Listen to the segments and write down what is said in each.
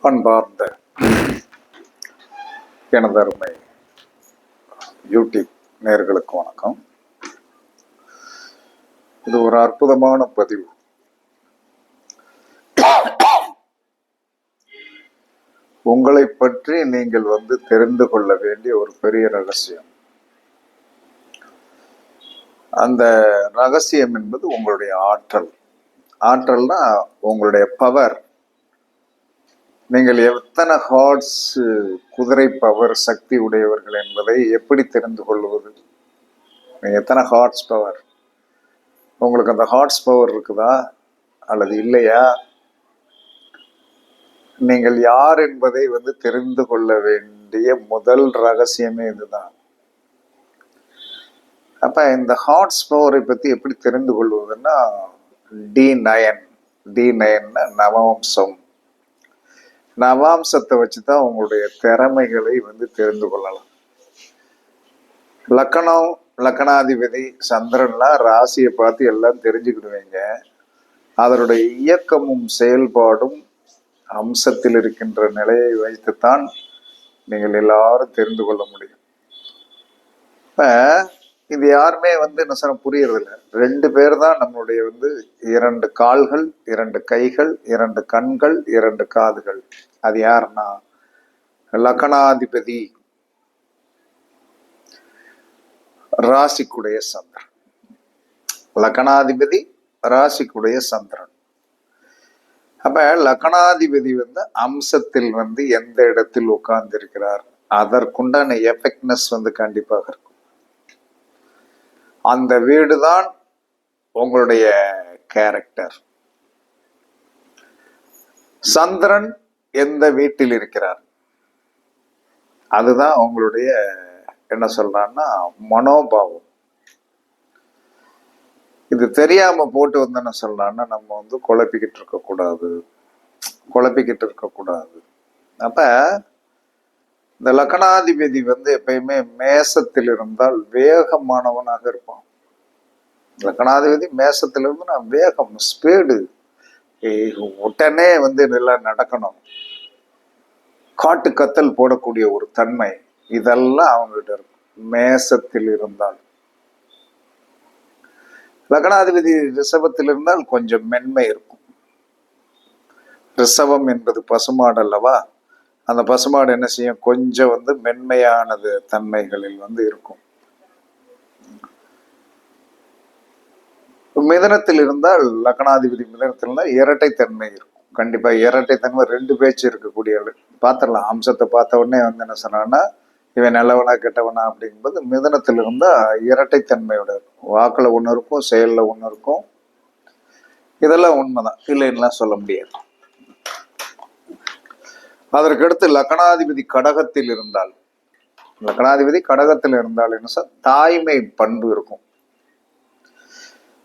அன்பார்ந்த எனது அருமை யூடியூப் நேயர்களுக்கு வணக்கம். இது ஒரு அற்புதமான பதிவு. உங்களை பற்றி நீங்கள் தெரிந்து கொள்ள வேண்டிய ஒரு பெரிய ரகசியம். அந்த ரகசியம் என்பது உங்களுடைய ஆற்றல். ஆற்றல்னா உங்களுடைய பவர். நீங்கள் எத்தனை ஹார்ட்ஸ் குதிரை பவர் சக்தி உடையவர்கள் என்பதை எப்படி தெரிந்து கொள்வது? எத்தனை ஹார்ட்ஸ் பவர், உங்களுக்கு அந்த ஹார்ட்ஸ் பவர் இருக்குதா அல்லது இல்லையா? நீங்கள் யார் என்பதை தெரிந்து கொள்ள வேண்டிய முதல் ரகசியமே இதுதான். அப்ப இந்த ஹார்ட்ஸ் பவரை பத்தி எப்படி தெரிந்து கொள்வதுன்னா, D9 நவம்சம். நவாம்சத்தை வச்சுதான் உங்களுடைய திறமைகளை தெரிந்து கொள்ளலாம். லக்கணம், லக்கணாதிபதி சந்திரன்லாம் ராசியை பார்த்து எல்லாம் தெரிஞ்சுக்கிடுவீங்க. அதனுடைய இயக்கமும் செயல்பாடும் அம்சத்தில் இருக்கின்ற நிலையை வைத்துத்தான் நீங்கள் எல்லாரும் தெரிந்து கொள்ள முடியும். இப்ப இது யாருமே என்ன சொல்ல புரியறது இல்லை. 2 பேர் தான் நம்மளுடைய 2 கால்கள், 2 கைகள், 2 கண்கள், 2 காதுகள். அது யாருன்னா லக்கணாதிபதி, ராசிக்குடைய சந்திரன். லக்கணாதிபதி ராசிக்குடைய சந்திரன். அப்ப லக்கணாதிபதி அம்சத்தில் எந்த இடத்தில் உட்கார்ந்து இருக்கிறார், அதற்குண்டான எஃபெக்ட்னஸ் கண்டிப்பாக இருக்கும். அந்த வீடுதான் உங்களுடைய கேரக்டர். சந்திரன் எந்த வீட்டில் இருக்கிறார், அதுதான் உங்களுடைய என்ன சொல்றான்னா மனோபாவம். இது தெரியாம போட்டு என்ன சொல்றான்னா, நம்ம குழப்பிக்கிட்டு இருக்க கூடாது. அப்ப இந்த லக்கணாதிபதி எப்பயுமே மேசத்தில் இருந்தால் வேகமானவனாக இருப்பான். லக்கணாதிபதி மேசத்தில் இருந்து நான் வேகம், ஸ்பீடு, உடனே நல்லா நடக்கணும், காட்டு கத்தல் போடக்கூடிய ஒரு தன்மை, இதெல்லாம் அவங்ககிட்ட இருக்கும் மேசத்தில் இருந்தால். லக்கணாதிபதி ரிஷபத்தில் இருந்தால் கொஞ்சம் மென்மை இருக்கும். ரிஷபம் என்பது பசுமாடு அல்லவா? அந்த பசுமாடு என்ன செய்யும், கொஞ்சம் மென்மையானது தன்மைகளில் இருக்கும். மிதனத்தில் இருந்தால் லக்கணாதிபதி மிதனத்தில் இருந்தால் இரட்டைத்தன்மை இருக்கும். கண்டிப்பா இரட்டைத்தன்மை, 2 பேச்சு இருக்கக்கூடிய பார்த்துடலாம். அம்சத்தை பார்த்த உடனே என்ன சொன்னான்னா இவன் நல்லவனா கெட்டவனா அப்படிங்கும்போது மிதனத்தில் இருந்தா இரட்டைத்தன்மையோட இருக்கும். வாக்குல ஒண்ணு இருக்கும், செயல்ல ஒண்ணு இருக்கும். இதெல்லாம் உண்மைதான், இல்லைன்னுலாம் சொல்ல முடியாது. அதற்கடுத்து லக்கணாதிபதி கடகத்தில் இருந்தால் என்ன சார், தாய்மை பண்பு இருக்கும்.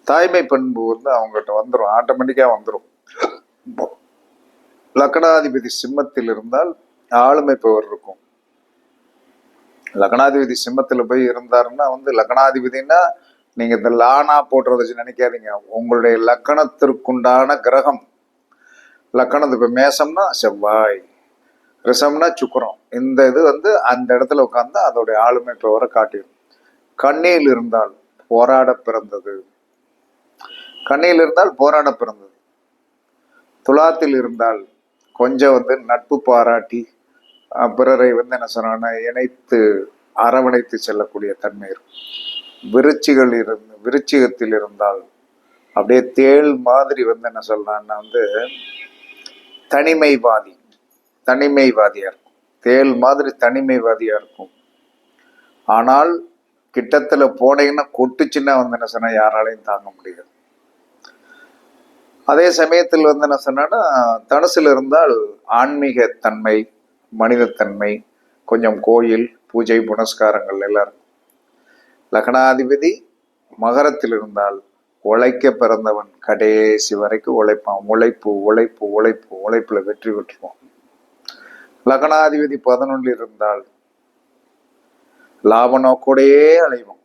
தாய்மை பண்பு அவங்ககிட்ட வந்துடும், ஆட்டோமேட்டிக்கா வந்துடும். லக்கணாதிபதி சிம்மத்தில் இருந்தால் ஆளுமை பவர் இருக்கும். லக்கணாதிபதி சிம்மத்துல போய் இருந்தாருன்னா லக்கணாதிபதினா நீங்க இந்த லானா போட்டுறத வச்சு நினைக்காதீங்க. உங்களுடைய லக்கணத்திற்குண்டான கிரகம். லக்கணத்து இப்ப மேசம்னா செவ்வாய், ரிஷம்னா சுக்கிரம். இந்த இது அந்த இடத்துல உட்கார்ந்தா அதோடைய ஆளுமை பவரை காட்டிடும். கன்னியில் இருந்தால் போராட பிறந்தது. துலாத்தில் இருந்தால் கொஞ்சம் நட்பு பாராட்டி பிறரை என்ன சொன்னா இணைத்து அரவணைத்து செல்லக்கூடிய தன்மை இருக்கும். விருச்சிகத்தில் இருந்தால் அப்படியே தேள் மாதிரி என்ன சொல்றான்னா தனிமைவாதியா இருக்கும். தேள் மாதிரி தனிமைவாதியா இருக்கும். ஆனால் கிட்டத்துல போனீங்கன்னா கொட்டுச்சுன்னா என்ன சொன்னா யாராலையும் தாங்க முடியாது. அதே சமயத்தில் என்ன சொன்னா தனுசுல இருந்தால் ஆன்மீக தன்மை, மனிதத்தன்மை, கொஞ்சம் கோயில் பூஜை புனஸ்காரங்கள் எல்லாம் இருக்கும். லக்னாதிபதி மகரத்தில் இருந்தால் உழைக்க பிறந்தவன், கடைசி வரைக்கும் உழைப்பான். உழைப்புல வெற்றி பெற்றுவான். லக்னாதிபதி 11 இருந்தால் லாப நோக்கோடையே அலைவான்.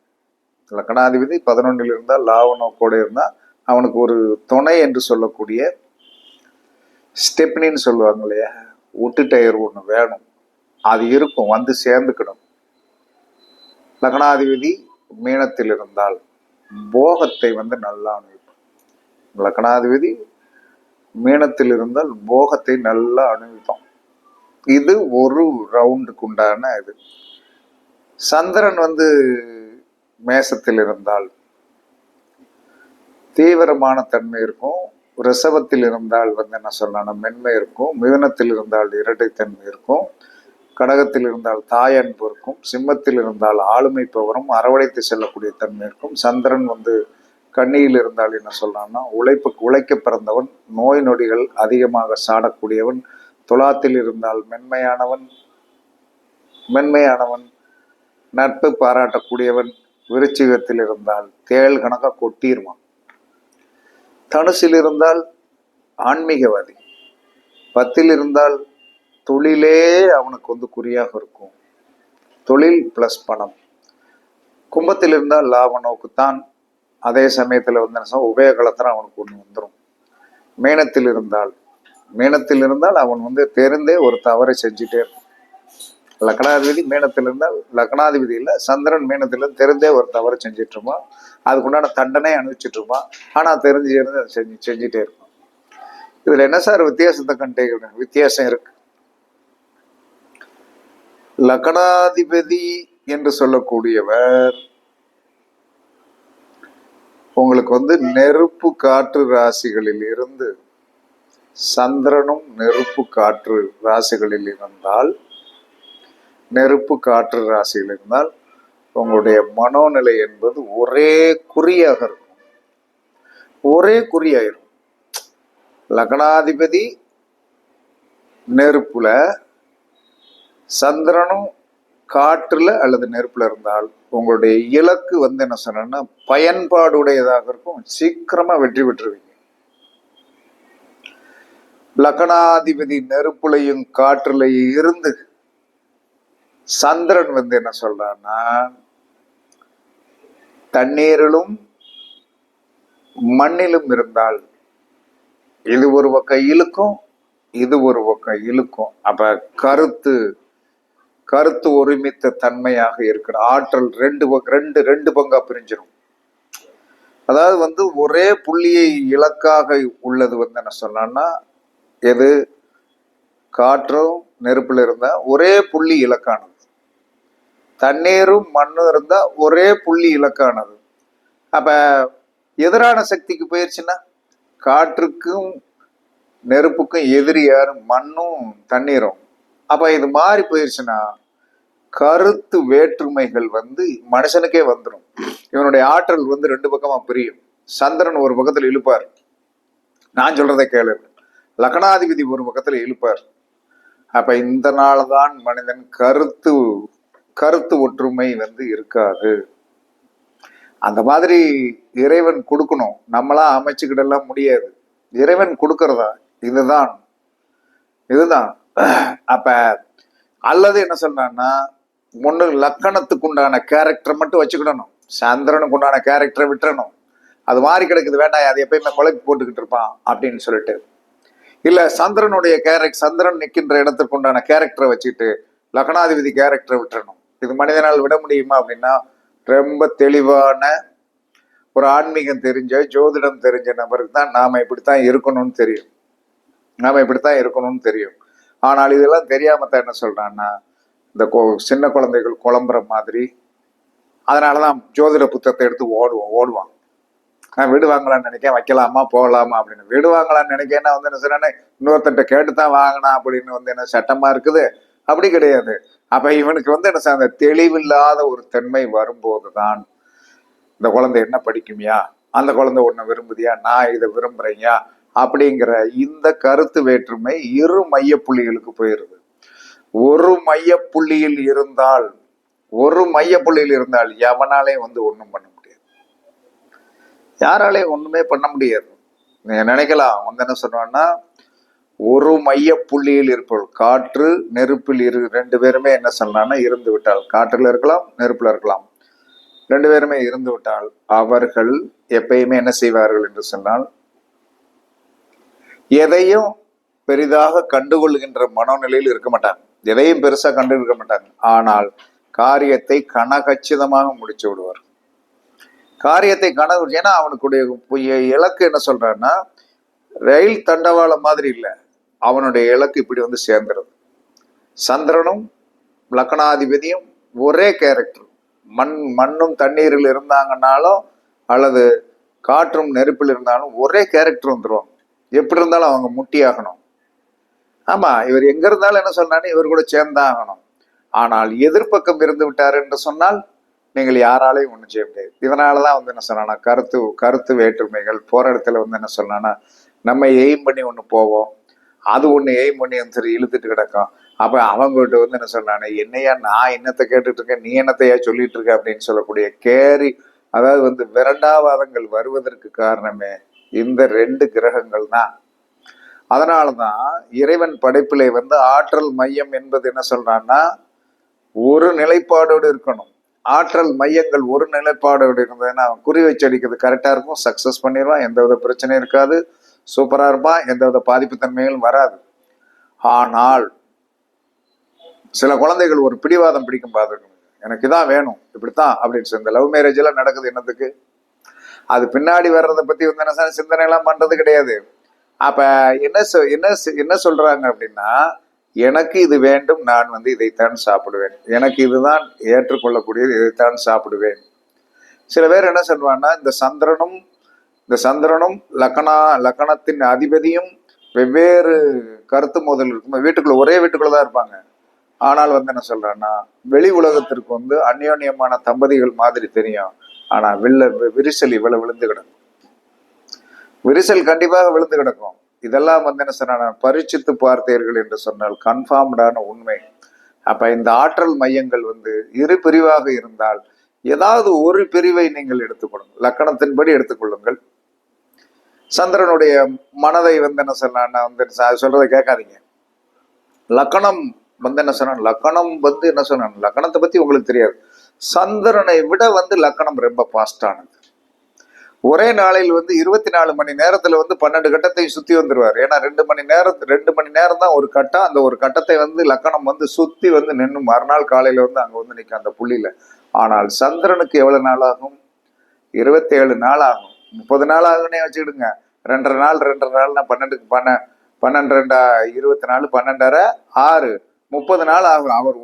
லக்னாதிபதி 11 இருந்தால் லாப நோக்கோட இருந்தா அவனுக்கு ஒரு துணை என்று சொல்லக்கூடிய ஸ்டெப்னின்னு சொல்லுவாங்க இல்லையா, ஒட்டு டயர் ஒன்று வேணும், அது இருக்கும், வந்து சேர்ந்துக்கணும். லக்னாதிபதி மீனத்தில் இருந்தால் போகத்தை வந்து நல்லா அனுபவிப்போம். லக்னாதிபதி மீனத்தில் இருந்தால் போகத்தை நல்லா அனுபவிப்போம். இது ஒரு ரவுண்டுக்கு உண்டான இது. சந்திரன் வந்து மேசத்தில் இருந்தால் தீவிரமான தன்மை இருக்கும். ரிஷபத்தில் இருந்தால் வந்து என்ன சொல்லணும், மென்மை இருக்கும். மிதுனத்தில் இருந்தால் இரட்டைத்தன்மை இருக்கும். கடகத்தில் இருந்தால் தாயன்பு இருக்கும். சிம்மத்தில் இருந்தால் ஆளுமை பவரும் அரவணைத்து செல்லக்கூடிய தன்மை இருக்கும். சந்திரன் வந்து கன்னியில் இருந்தால் என்ன சொல்றான்னா, உழைக்க பிறந்தவன், நோய் நொடிகள் அதிகமாக சாடக்கூடியவன். துலாத்தில் இருந்தால் மென்மையானவன், நட்பு பாராட்டக்கூடியவன். விருச்சிகத்தில் இருந்தால் தேள் கணக்கா கொட்டிடுவான். தனுசில் இருந்தால் ஆன்மீகவாதி. 10ல் இருந்தால் தொழிலே அவனுக்கு வந்து குறியாக இருக்கும், தொழில் பிளஸ் பணம். கும்பத்தில் இருந்தால் லாப நோக்குத்தான், அதே சமயத்தில் வந்து உபயோகலத்திரம் அவனுக்கு ஒன்று வந்துடும். மீனத்தில் இருந்தால் அவன் வந்து தெரிந்தே ஒரு தவறை செஞ்சுட்டே இருக்கும். லக்னாதிபதி மீனத்தில் இருந்தால், லக்னாதிபதி இல்லை, சந்திரன் மீனத்தில் தெரிந்தே ஒரு தவறு செஞ்சுட்டு இருப்பான். அதுக்குண்டான தண்டனை அனுபவிச்சுட்டு இருப்பான். ஆனால் தெரிஞ்சு செஞ்சுட்டே இருப்பான். இதுல என்ன சார் வித்தியாசத்தை கண்டே? வித்தியாசம் இருக்கு. லக்னாதிபதி என்று சொல்லக்கூடியவர் உங்களுக்கு வந்து நெருப்பு காற்று ராசிகளில் இருந்து, சந்திரனும் நெருப்பு காற்று ராசிகளில் இருந்தால், உங்களுடைய மனோநிலை என்பது ஒரே குறியாக இருக்கும், ஒரே குறியாயிரும். லக்னாதிபதி நெருப்புல, சந்திரனும் காற்றுல அல்லது நெருப்புல இருந்தால் உங்களுடைய இலக்கு வந்து என்ன சொன்னா பயன்பாடுடையதாக இருக்கும். சீக்கிரமா வெற்றி பெற்றுவீங்க. லக்னாதிபதி நெருப்புலையும் காற்றுலையும் இருந்து சந்திரன் வந்து என்ன சொல்றான்னா, தண்ணீரிலும் மண்ணிலும் இருந்தால் இது ஒரு பக்கம் இழுக்கும், இது ஒரு பக்கம் இழுக்கும். அப்ப கருத்து ஒருமித்த தன்மையாக இருக்கிற ஆற்றல் ரெண்டு பங்கா பிரிஞ்சிடும். அதாவது வந்து ஒரே புள்ளியை இலக்காக உள்ளது வந்து என்ன சொன்னா, எது காற்றும் நெருப்புல இருந்தா ஒரே புள்ளி இலக்கானது, தண்ணீரும் மண்ணும் இருந்தா ஒரே புள்ளி இலக்கானது. அப்ப எதிரான சக்திக்கு போயிருச்சுன்னா, காற்றுக்கும் நெருப்புக்கும் எதிரி யாரு? மண்ணும் தண்ணீரும். அப்ப இது மாறி போயிருச்சுன்னா கருத்து வேற்றுமைகள் வந்து மனுஷனுக்கே வந்துடும். இவனுடைய ஆற்றல் வந்து ரெண்டு பக்கமா பிரியும். சந்திரன் ஒரு பக்கத்துல இழுப்பார், நான் சொல்றதை கேளு. லக்னாதிபதி ஒரு பக்கத்துல இழுப்பார். அப்ப இந்த நாள்தான் மனிதன் கருத்து ஒற்றுமை வந்து இருக்காது. அந்த மாதிரி இறைவன் கொடுக்கணும், நம்மளா அமைச்சுக்கிடலாம் முடியாது. இறைவன் கொடுக்கறதா இதுதான். அப்ப அல்லது என்ன சொன்னான்னா, ஒண்ணு லக்கணத்துக்கு உண்டான கேரக்டர் மட்டும் வச்சுக்கிடணும், சந்திரனுக்கு உண்டான கேரக்டரை விட்டுறணும். அது மாறி கிடக்குது, வேண்டாம், அது எப்பயுமே கொலைக்கு போட்டுக்கிட்டு இருப்பான் அப்படின்னு சொல்லிட்டு. இல்ல சந்திரன் நிற்கின்ற இடத்துக்கு உண்டான கேரக்டரை வச்சுட்டு லக்னாதிபதி கேரக்டரை விட்டுறணும். இது மனிதனால் விட முடியுமா அப்படின்னா, ரொம்ப தெளிவான ஒரு ஆன்மீகம் தெரிஞ்ச, ஜோதிடம் தெரிஞ்ச நபருக்கு தான் நாம இப்படித்தான் இருக்கணும்னு தெரியும். ஆனால் இதெல்லாம் தெரியாமத்தான் என்ன சொல்றான்னா, இந்த சின்ன குழந்தைகள் குழம்புற மாதிரி. அதனாலதான் ஜோதிட புத்தகத்தை எடுத்து ஓடுவான். நான் விடுவாங்களான்னு நினைக்கேன், வைக்கலாமா போகலாமா அப்படின்னு. விடுவாங்களான்னு நினைக்கேன்னா வந்து என்ன சொல்றேன்னா, இன்னொருத்தட்ட கேட்டுதான் வாங்கினா அப்படின்னு வந்து என்ன சட்டமா இருக்குது? அப்படி கிடையாது. அப்ப இவனுக்கு வந்து என்ன அந்த தெளிவில்லாத ஒரு தன்மை வரும்போதுதான், இந்த குழந்தை என்ன படிக்குமியா, அந்த குழந்தை ஒண்ணு விரும்புதியா, நான் இதை விரும்புறேன்யா அப்படிங்கிற இந்த கருத்து வேற்றுமை இரு மைய புள்ளிகளுக்கு போயிருது. ஒரு மையப்புள்ளியில் இருந்தால் எவனாலே வந்து ஒண்ணும் பண்ண முடியாது, யாராலையும் ஒண்ணுமே பண்ண முடியாது. நீங்க நினைக்கலாம் வந்து என்ன சொல்றோம்னா, ஒரு மைய புள்ளியில் இருப்பவள் காற்று நெருப்பில் ரெண்டு பேருமே என்ன சொன்னான்னா இருந்து விட்டால், காற்றுல இருக்கலாம் நெருப்புல இருக்கலாம், ரெண்டு பேருமே இருந்து விட்டால் அவர்கள் எப்பயுமே என்ன செய்வார்கள் என்று சொன்னால், எதையும் பெரிதாக கண்டுகொள்கின்ற மனோநிலையில் இருக்க மாட்டாங்க, எதையும் பெருசா கண்டு இருக்க மாட்டாங்க. ஆனால் காரியத்தை கனகச்சிதமாக முடிச்சு விடுவார். காரியத்தை ஏன்னா அவனுக்குடைய இலக்கு என்ன சொல்றான்னா, ரயில் தண்டவாளம் மாதிரி இல்லை, அவனுடைய இலக்கு இப்படி வந்து சேர்ந்துருது. சந்திரனும் லக்னாதிபதியும் ஒரே கேரக்டர். மண்ணும் தண்ணீரில் இருந்தாங்கன்னாலும் அல்லது காற்றும் நெருப்பில் இருந்தாலும் ஒரே கேரக்டர் வந்துடும். எப்படி இருந்தாலும் அவங்க முட்டியாகணும். ஆமா, இவர் எங்க இருந்தாலும் என்ன சொன்னாலும் இவர் கூட சேர்ந்தாகணும். ஆனால் எதிர்ப்பக்கம் இருந்து விட்டார் என்று சொன்னால் நீங்கள் யாராலையும் ஒன்றும் செய்ய முடியாது. இதனாலதான் வந்து என்ன சொன்னா, கருத்து வேற்றுமைகள் போற இடத்துல வந்து என்ன சொன்னா, நம்ம எய்ம் பண்ணி ஒன்று போவோம், அது ஒன்று எய்ம் பண்ணி சரி இழுத்துட்டு கிடக்கும். அப்ப அவங்ககிட்ட வந்து என்ன சொன்னானே, என்னையா நான் என்னத்தை கேட்டுட்டு இருக்கேன், நீ என்னத்தையா சொல்லிட்டு இருக்க அப்படின்னு சொல்லக்கூடிய அதாவது வந்து விரண்டாவாதங்கள் வருவதற்கு காரணமே இந்த 2 கிரகங்கள் தான். அதனாலதான் இறைவன் படைப்பிலே வந்து ஆற்றல் மையம் என்பது என்ன சொல்றான்னா, ஒரு நிலைப்பாடோடு இருக்கணும். ஆற்றல் மையங்கள் ஒரு நிலைப்பாடோடு இருந்ததுன்னா அவன் குறி வச்சு அடிக்கிறது கரெக்டா இருக்கும், சக்சஸ் பண்ணிடுவான், எந்தவித பிரச்சனையும் இருக்காது, சூப்பரா இருப்பான், எந்தவித பாதிப்பு தன்மைகளும் வராது. ஆனால் சில குழந்தைகள் ஒரு பிடிவாதம் பிடிக்கும் பார்த்துக்கணும், எனக்கு இதான் வேணும், இப்படித்தான் அப்படின்னு சொல்லி இந்த லவ் மேரேஜ் எல்லாம் நடக்குது என்னத்துக்கு? அது பின்னாடி வர்றதை பத்தி வந்து என்ன சிந்தனை எல்லாம் பண்றது கிடையாது. அப்ப என்ன சொல்றாங்க அப்படின்னா, எனக்கு இது வேண்டும், நான் வந்து இதைத்தான் சாப்பிடுவேன், எனக்கு இதுதான் ஏற்றுக்கொள்ளக்கூடியது, இதைத்தான் சாப்பிடுவேன். சில பேர் என்ன சொல்றாங்கன்னா, இந்த சந்திரனும் லக்கணத்தின் அதிபதியும் வெவ்வேறு கருத்து மோதல் இருக்கும், வீட்டுக்குள்ள ஒரே வீட்டுக்குள்ளதான் இருப்பாங்க. ஆனால் வந்து என்ன சொல்றான்னா, வெளி உலகத்திற்கு வந்து அந்யோன்யமான தம்பதிகள் மாதிரி தெரியும், ஆனா விரிசல் இவ்வளவு விழுந்து கிடக்கும், விரிசல் கண்டிப்பாக விழுந்து கிடக்கும். இதெல்லாம் வந்து என்ன சொன்னா, பரீட்சித்து பார்த்தீர்கள் என்று சொன்னால் கன்ஃபார்ம்டான உண்மை. அப்ப இந்த ஆற்றல் மையங்கள் வந்து இரு பிரிவாக இருந்தால் ஏதாவது ஒரு பிரிவை நீங்கள் எடுத்துக்கொள்ளுங்கள், லக்கணத்தின்படி எடுத்துக்கொள்ளுங்கள். சந்திரனுடைய மனதை வந்து என்ன சொன்னா வந்து சொல்றதை கேட்காதீங்க. லக்கணம் வந்து என்ன சொன்ன, லக்கணம் வந்து என்ன சொன்ன, லக்கணத்தை பத்தி உங்களுக்கு தெரியாது. சந்திரனை விட வந்து லக்கணம் ரொம்ப பாஸ்டானது. ஒரே நாளில் வந்து 24 மணி நேரத்துல வந்து 12 கட்டத்தை சுத்தி வந்துருவார். ஏன்னா 2 மணி நேரம் தான் ஒரு கட்டம். அந்த ஒரு கட்டத்தை வந்து லக்கணம் வந்து சுத்தி வந்து நின்று மறுநாள் காலையில வந்து அங்க வந்து நிற்கும் அந்த புள்ளியில. ஆனால் சந்திரனுக்கு எவ்வளவு நாள் ஆகும்? 27 நாள் ஆகும். 30 நாள் ஆகுன்னே வச்சுக்கிடுங்க. 2.5 நாள் 12 12 24 12 6 30 நாள் ஆகும். அவர்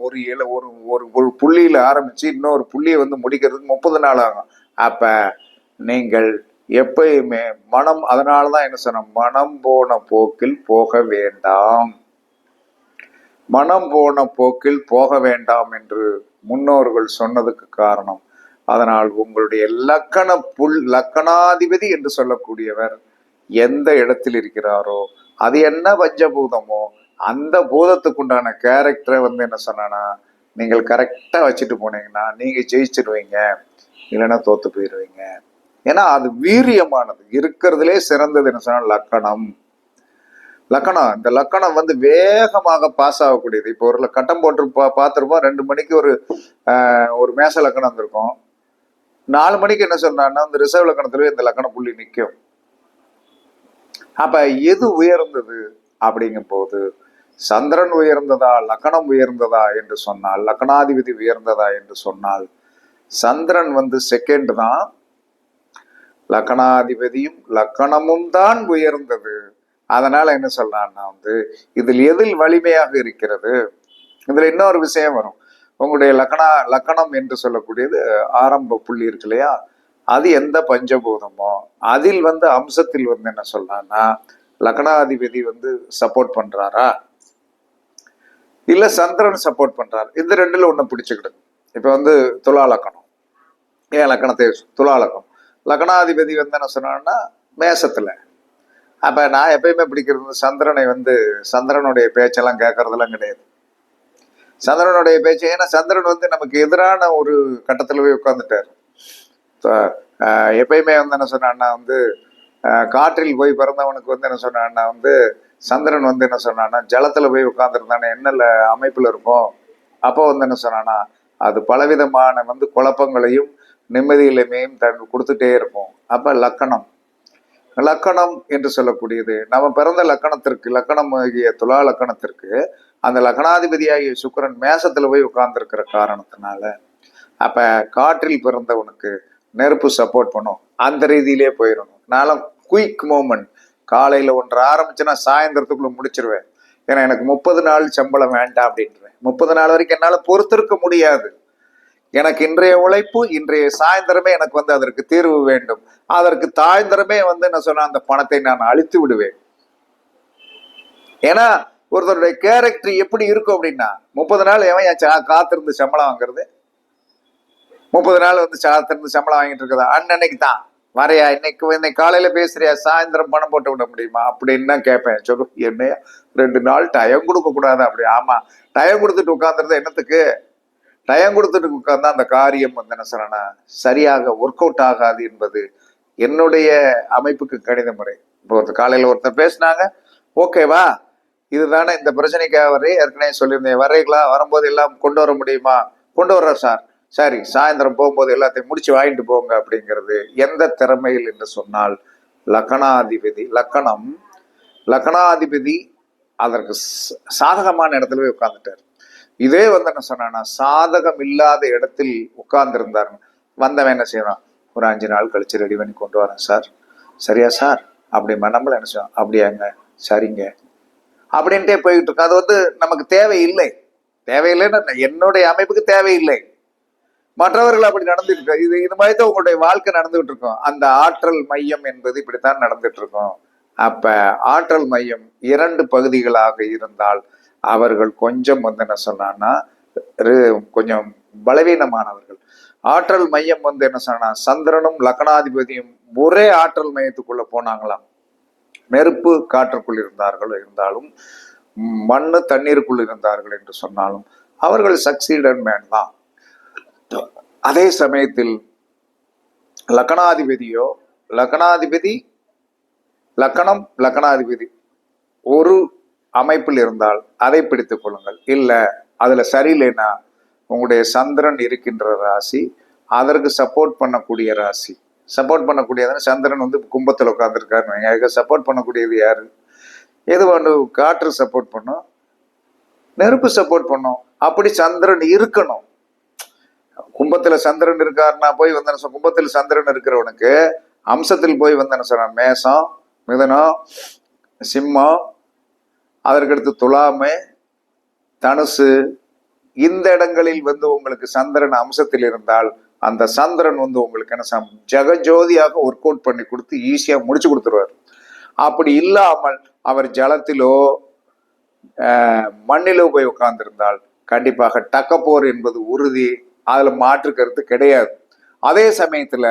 ஒரு புள்ளியில ஆரம்பிச்சு இன்னொரு புள்ளியை வந்து முடிக்கிறதுக்கு 30 நாள் ஆகும். அப்ப நீங்கள் எப்பயுமே அதனாலதான் என்ன சொன்ன, மனம் போன போக்கில் போக வேண்டாம், மனம் போன போக்கில் போக வேண்டாம் என்று முன்னோர்கள் சொன்னதுக்கு காரணம். அதனால் உங்களுடைய லக்கணாதிபதி என்று சொல்லக்கூடியவர் எந்த இடத்தில் இருக்கிறாரோ, அது என்ன பஞ்சபூதமோ அந்த பூதத்துக்குண்டான கேரக்டரை வந்து என்ன சொன்னா, நீங்கள் கரெக்டா வச்சுட்டு போனீங்கன்னா நீங்க ஜெயிச்சிருவீங்க, இல்லைன்னா தோத்து போயிடுவீங்க. ஏன்னா அது வீரியமானது, இருக்கிறதுலே சிறந்தது என்ன சொன்னா லக்கணம். இந்த லக்கணம் வந்து வேகமாக பாஸ் ஆகக்கூடியது. இப்போ ஒரு கட்டம் போட்டு பார்த்துருப்போம், 2 மணிக்கு ஒரு மேச லக்கணம் வந்திருக்கும், 4 மணிக்கு என்ன சொன்னான்னா இந்த ரிசர்வ் லக்கணத்துல இந்த லக்கண புள்ளி நிற்கும். அப்ப எது உயர்ந்தது அப்படிங்கும் போது, சந்திரன் உயர்ந்ததா லக்கணம் உயர்ந்ததா என்று சொன்னால், லக்கணாதிபதி உயர்ந்ததா என்று சொன்னால், சந்திரன் வந்து செகண்ட் தான், லக்கணாதிபதியும் லக்கணமும் தான் உயர்ந்தது. அதனால என்ன சொல்றான்னா வந்து இதில் எதில் வலிமையாக இருக்கிறது. இதுல இன்னொரு விஷயம் வரும், உங்களுடைய லக்கணம் என்று சொல்லக்கூடியது ஆரம்ப புள்ளி இருக்கு இல்லையா, அது எந்த பஞ்சபூதமோ அதில் வந்து அம்சத்தில் வந்து என்ன சொல்றான்னா, லக்கணாதிபதி வந்து சப்போர்ட் பண்றாரா இல்ல சந்திரன் சப்போர்ட் பண்றாரு, இந்த 2ல ஒண்ணு பிடிச்சுக்கிடுது. இப்ப வந்து துலா லக்கணம், ஏன் லக்கணத்தை துலா லக்கணம், லக்கணாதிபதி வந்து என்ன சொன்னா மேசத்துல. அப்ப நான் எப்பயுமே பிடிக்கிறது சந்திரனை வந்து, சந்திரனுடைய பேச்செல்லாம் கேட்கறதெல்லாம் கிடையாது, சந்திரனுடைய பேச்சு. ஏன்னா சந்திரன் வந்து நமக்கு எதிரான ஒரு கட்டத்துல போய் உட்கார்ந்துட்டாரு. எப்பயுமே வந்து என்ன சொன்னான்னா வந்து காற்றில் போய் பிறந்தவனுக்கு வந்து என்ன சொன்னான்னா வந்து சந்திரன் வந்து என்ன சொன்னான்னா ஜலத்துல போய் உட்கார்ந்துருந்தானே என்னல அமைப்புல இருக்கும். அப்போ வந்து என்ன சொன்னான்னா அது பலவிதமான வந்து குழப்பங்களையும் நிம்மதியிலுமையும் கொடுத்துட்டே இருக்கும். அப்ப லக்கணம் லக்கணம் என்று சொல்லக்கூடியது நம்ம பிறந்த லக்கணத்திற்கு, லக்கணம் ஆகிய துலா லக்கணத்திற்கு அந்த லக்கணாதிபதியாகிய சுக்கிரன் மேசத்துல போய் உட்கார்ந்துருக்கிற காரணத்தினால, அப்ப காற்றில் பிறந்தவனுக்கு நெருப்பு சப்போர்ட் பண்ணும். அந்த ரீதியிலே போயிடணும். நானும் குயிக் மூமெண்ட், காலையில ஒன்று ஆரம்பிச்சுன்னா சாயந்தரத்துக்குள்ள முடிச்சிருவேன். ஏன்னா எனக்கு 30 நாள் சம்பளம் வேண்டாம் அப்படின்றேன். 30 நாள் வரைக்கும் என்னால பொறுத்திருக்க முடியாது. எனக்கு இன்றைய உழைப்பு, இன்றைய சாயந்தரமே எனக்கு வந்து அதற்கு தீர்வு வேண்டும். அதற்கு சாயந்தரமே வந்து என்ன சொன்னா அந்த பணத்தை நான் அழித்து விடுவேன். ஏன்னா ஒருத்தருடைய கேரக்டர் எப்படி இருக்கும் அப்படின்னா, 30 நாள் எவன் காத்திருந்து சம்பளம் வாங்குறது? 30 நாள் வந்து காத்திருந்து சம்பளம் வாங்கிட்டு இருக்கதா? அன்னன்னைக்கு தான் வரையா, இன்னைக்கு காலையில பேசுறியா, சாயந்தரம் பணம் போட்டு விட முடியுமா அப்படின்னு தான் கேட்பேன். சொல்லு, என்னையா 2 நாள் டயம் கொடுக்க கூடாது? அப்படி ஆமா, டயம் கொடுத்துட்டு உட்கார்ந்துருந்தா என்னத்துக்கு? டயம் கொடுத்துட்டு உட்கார்ந்தா அந்த காரியம் வந்து என்ன சொன்னா சரியாக ஒர்க் அவுட் ஆகாது என்பது என்னுடைய அமைப்புக்கு கணித முறை. இப்போ காலையில ஒருத்தர் பேசினாங்க, ஓகேவா, இதுதானே இந்த பிரச்சனைக்காக வரை ஏற்கனவே சொல்லியிருந்தேன், வரைகளா, வரும்போது எல்லாம் கொண்டு வர முடியுமா? கொண்டு வர்றேன் சார். சரி, சாயந்தரம் போகும்போது எல்லாத்தையும் முடிச்சு வாங்கிட்டு போங்க அப்படிங்கிறது எந்த திறமையில் என்று சொன்னால் லக்கணாதிபதி, லக்கணாதிபதி அதற்கு சாதகமான இடத்துல போய் உட்கார்ந்துட்டார். இதே வந்து என்ன சொன்னா சாதகம் இல்லாத இடத்தில் உட்கார்ந்து இருந்தார். வந்தவன் என்ன செய்யறான், ஒரு 5 நாள் கழிச்சு ரெடி பண்ணி கொண்டு வரேன் சார். சரியா சார்? அப்படி நம்மள என்ன செய்வோம், அப்படியாங்க, சரிங்க அப்படின்ட்டே போயிட்டு இருக்கோம். அது வந்து நமக்கு தேவையில்லை. தேவையில்லைன்னு என்னுடைய அமைப்புக்கு தேவையில்லை. மற்றவர்கள் அப்படி நடந்துட்டு இது மாதிரி தான் உங்களுடைய வாழ்க்கை நடந்துகிட்டு இருக்கும். அந்த ஆற்றல் மையம் என்பது இப்படித்தான் நடந்துட்டு இருக்கும். அப்ப ஆற்றல் மையம் 2 பகுதிகளாக இருந்தால் அவர்கள் கொஞ்சம் வந்து என்ன சொன்னா கொஞ்சம் பலவீனமானவர்கள். ஆற்றல் மையம் வந்து என்ன சொன்னா சந்திரனும் லக்னாதிபதியும் ஒரே ஆற்றல் மையத்துக்குள்ள போனாங்களாம். நெருப்பு காற்றுக்குள் இருந்தாலும் மண்ணு தண்ணீருக்குள் இருந்தார்கள் என்று சொன்னாலும் அவர்கள் சக்சீடட் மேன் தான். அதே சமயத்தில் லக்னாதிபதி லக்னாதிபதி ஒரு அமைப்பில் இருந்தால் அதை பிடித்துக் கொள்ளுங்கள். இல்ல அதுல சரியில்லைன்னா உங்களுடைய சந்திரன் இருக்கின்ற ராசி அதற்கு சப்போர்ட் பண்ணக்கூடிய ராசி. சப்போர்ட் பண்ணக்கூடியது சந்திரன் வந்து கும்பத்தில் உட்கார்ந்துருக்காரு. சப்போர்ட் பண்ணக்கூடியது யாரு? எது ஒன்று காற்று சப்போர்ட் பண்ணும், நெருப்பு சப்போர்ட் பண்ணும். அப்படி சந்திரன் இருக்கணும். கும்பத்துல சந்திரன் இருக்காருன்னா போய் வந்து கும்பத்தில் சந்திரன் இருக்கிறவனுக்கு அம்சத்தில் போய் வந்து என்ன சொல்றான், மேசம், மிதனம், சிம்மம், அதற்கடுத்து துலாமை, தனுசு, இந்த இடங்களில் வந்து உங்களுக்கு சந்திரன் அம்சத்தில் இருந்தால் அந்த சந்திரன் வந்து உங்களுக்கு என்ன ஜெகஜோதியாக ஒர்க் அவுட் பண்ணி கொடுத்து ஈஸியா முடிச்சு கொடுத்துருவார். அப்படி இல்லாமல் அவர் ஜலத்திலோ மண்ணிலோ போய் உட்கார்ந்திருந்தால் கண்டிப்பாக டக்கப்போர் என்பது உறுதி. அதுல மாற்று கருத்து கிடையாது. அதே சமயத்துல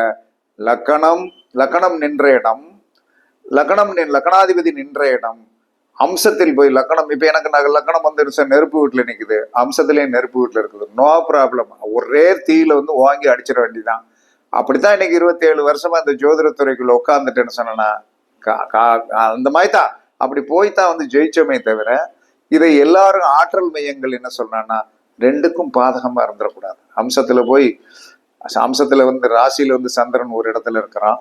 லக்கணம் நின்ற இடம், லக்கணாதிபதி நின்ற இடம் அம்சத்தில் போய் லக்கணம், இப்ப எனக்கு லக்கணம் வந்து நெருப்பு வீட்டுல நிக்குது, அம்சத்திலேயே நெருப்பு வீட்டுல இருக்குது, நோ ப்ராப்ளம். ஒரே தீயில வந்து வாங்கி அடிச்சிட வேண்டியதான். அப்படித்தான் இன்னைக்கு 27 வருஷமா இந்த ஜோதிடத்துறைக்குள்ள உட்கார்ந்துட்டேன்னு சொன்னா அந்த மாதிரி தான். அப்படி போய்தான் வந்து ஜெயிச்சோமே தவிர இதை எல்லாரும் ஆற்றல் மையங்கள் என்ன சொல்றான்னா 2க்கும் பாதகமா இருந்துடக்கூடாது. அம்சத்துல வந்து ராசியில வந்து சந்திரன் ஒரு இடத்துல இருக்கிறான்,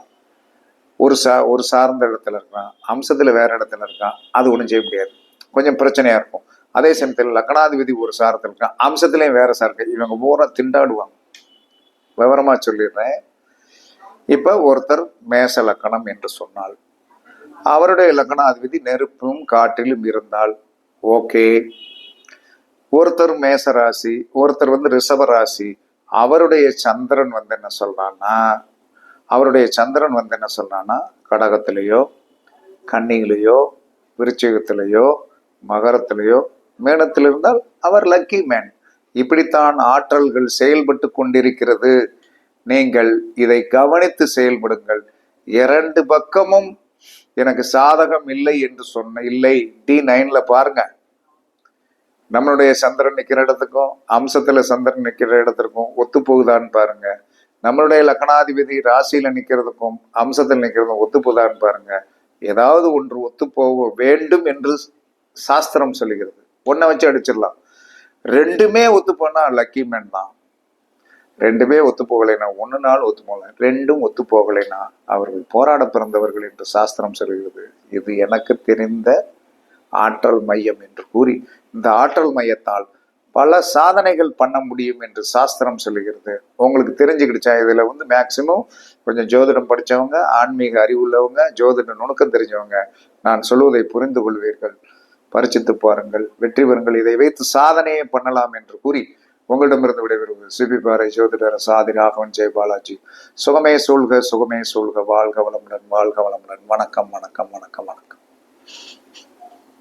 ஒரு சார்ந்த இடத்துல இருக்கான், அம்சத்துல வேற இடத்துல இருக்கான், அது ஒன்றும் செய்ய முடியாது, கொஞ்சம் பிரச்சனையா இருக்கும். அதே சமயத்தில் லக்னாதிபதி ஒரு சாரத்தில் இருக்கான், அம்சத்திலையும் வேற சார்க்கு, இவங்க பூரா திண்டாடுவாங்க. விவரமா சொல்லிடுறேன். இப்ப ஒருத்தர் மேச லக்கணம் என்று சொன்னால் அவருடைய லக்னாதிபதி நெருப்பும் காற்றிலும் இருந்தால் ஓகே. ஒருத்தர் மேச ராசி, ஒருத்தர் வந்து ரிஷப ராசி, அவருடைய சந்திரன் வந்து என்ன சொல்றான்னா கடகத்திலேயோ கன்னியிலேயோ விருச்சிகத்திலேயோ மகரத்திலேயோ மேனத்தில் இருந்தால் அவர் லக்கி மேன். இப்படித்தான் ஆற்றல்கள் செயல்பட்டு கொண்டிருக்கிறது. நீங்கள் இதை கவனித்து செயல்படுங்கள். 2 பக்கமும் எனக்கு சாதகம் இல்லை என்று இல்லை. D9ல பாருங்க, நம்மளுடைய சந்திரன் நிக்கிற இடத்துக்கும் அம்சத்துல சந்திரன் நிக்கிற இடத்திற்கும் ஒத்து போகுதான்னு பாருங்க. நம்மளுடைய லக்னாதிபதி ராசியில நிக்கிறதுக்கும் அம்சத்தில் நிக்கிறதுக்கும் ஒத்து போகுதான்னு பாருங்க. ஏதாவது ஒன்று ஒத்து போக வேண்டும் என்று சாஸ்திரம் சொல்லுகிறது. ஒன்ன வச்சு அடிச்சிடலாம். 2மே ஒத்து போனா லக்கி மேன் தான். ரெண்டுமே ஒத்து போகலைனா, ஒன்று நாள் ஒத்து போகல, ரெண்டும் ஒத்து போகலைனா அவர்கள் போராட பிறந்தவர்கள் என்று சாஸ்திரம் சொல்கிறது. இது எனக்கு தெரிந்த ஆற்றல் மையம் என்று கூறி, இந்த ஆற்றல் மையத்தால் பல சாதனைகள் பண்ண முடியும் என்று சாஸ்திரம் சொல்லுகிறது. உங்களுக்கு தெரிஞ்சுக்கிடுச்சா? இதுல மேக்சிமம் கொஞ்சம் ஜோதிடம் படிச்சவங்க, ஆன்மீக அறிவுள்ளவங்க, ஜோதிட நுணுக்கம் தெரிஞ்சவங்க நான் சொல்வதை புரிந்து கொள்வீர்கள். பரிசித்து பாருங்கள், வெற்றி பெறுங்கள். இதை வைத்து சாதனையை பண்ணலாம் என்று கூறி உங்களிடமிருந்து விடைபெறுவது சிபிபாறை ஜோதிடர் சாதி ராகவன் ஜெயபாலாஜி. சுகமே சூழ்க, சுகமே சூழ்க. வாழ்க வளமுடன், வாழ்க வளமுடன். வணக்கம், வணக்கம், வணக்கம், வணக்கம்.